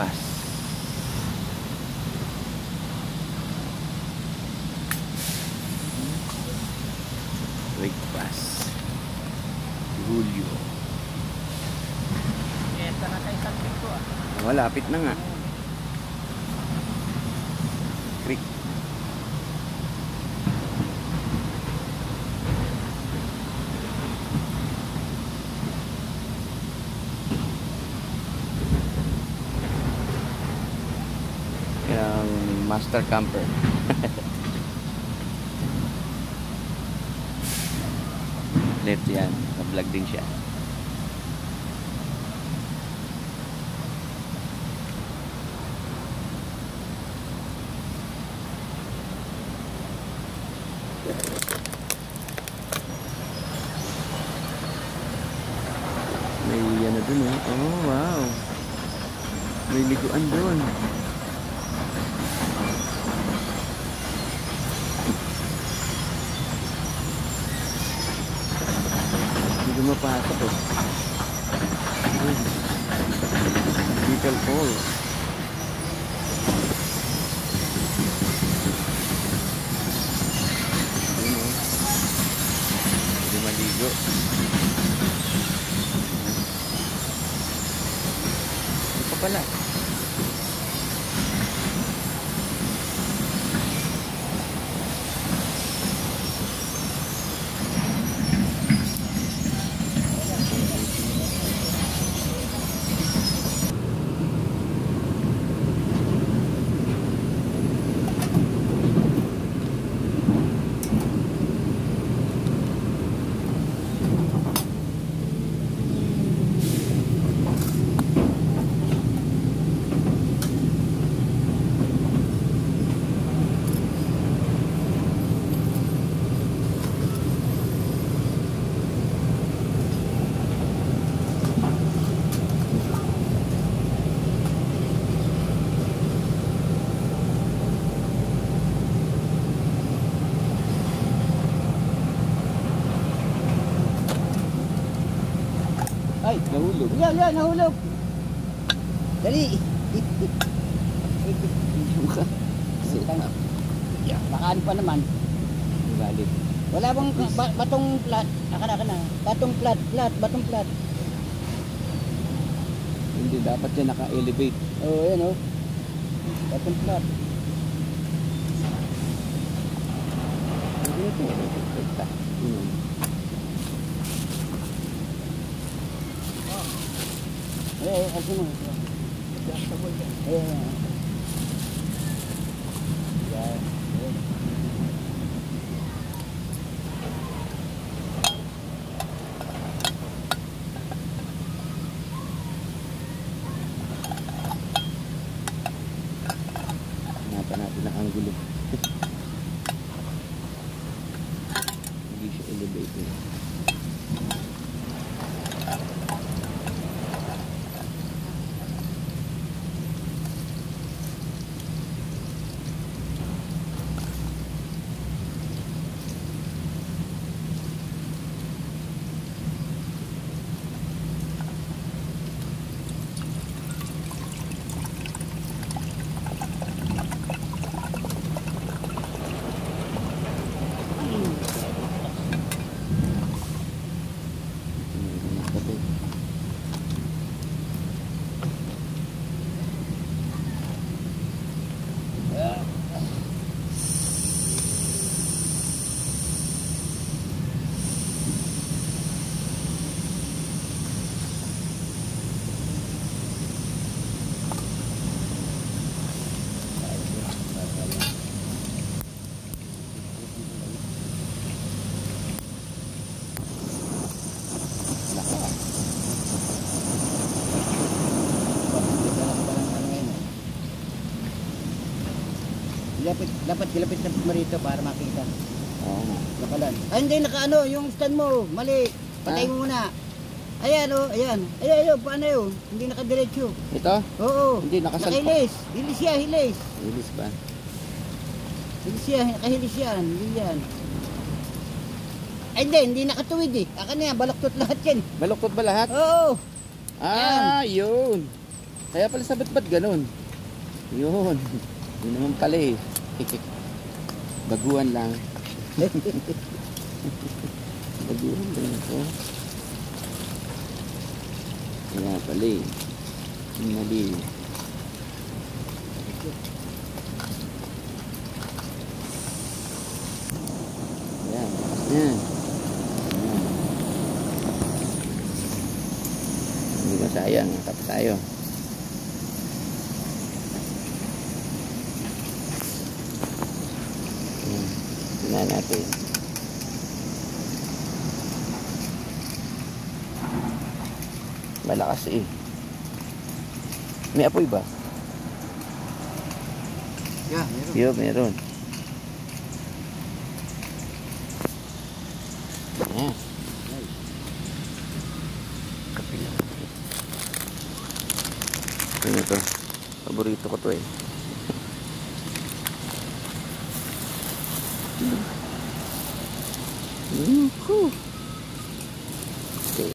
pass. Twig pass. Julio. Ito na sa isang pito ah. Malapit na nga. Creek. Yung master camper. Left yan. Na-vlog din siya. May ano dun eh. Oh wow. May liguan dun. Hindi mapasok eh. Vehicle pole. Ayun o. Hindi maligo. Ito pa pala. Ay, nahulog. Yan, nahulog. Dali. Bakaan pa naman. Valid. Wala bang batong plat? Naka na. Batong plat, batong plat. Hindi dapat yan naka-elevate. Oo, yan o. Batong plat. Ito. Ito. Kasi mo. Hanapan natin ang angulo. Hindi siya elevate. Dapat kilapit na mo rito para makita. Oo nga. Nakalan. Ay hindi, nakaano, yung stand mo, mali. Patay mo muna. Ayan o, ayan. Ayan, paano yun? Hindi nakadiretso. Ito? Oo. Hindi, nakasalpak. Nakahilis. Hilis siya, hilis. Hilis ba? Hilis siya, nakahilis yan. Hindi yan. Ay hindi nakatuwid eh. Aka na yan, baluktot lahat yan. Baluktot ba lahat? Oo. Ah, yun. Kaya pala sa ba't ganun? Yun. Yun naman pala eh. Baguhan lang. Baguhan lang ito. Kaya pala eh. Yung mali. Ayan. Ayan. Hindi ko sayang. Tapos tayo. Tingnan natin. Malakas eh. May apoy ba? Yeah, meron. Yo, meron. Ayan. Kapila. Ano to? Paborito ko to eh. Cool.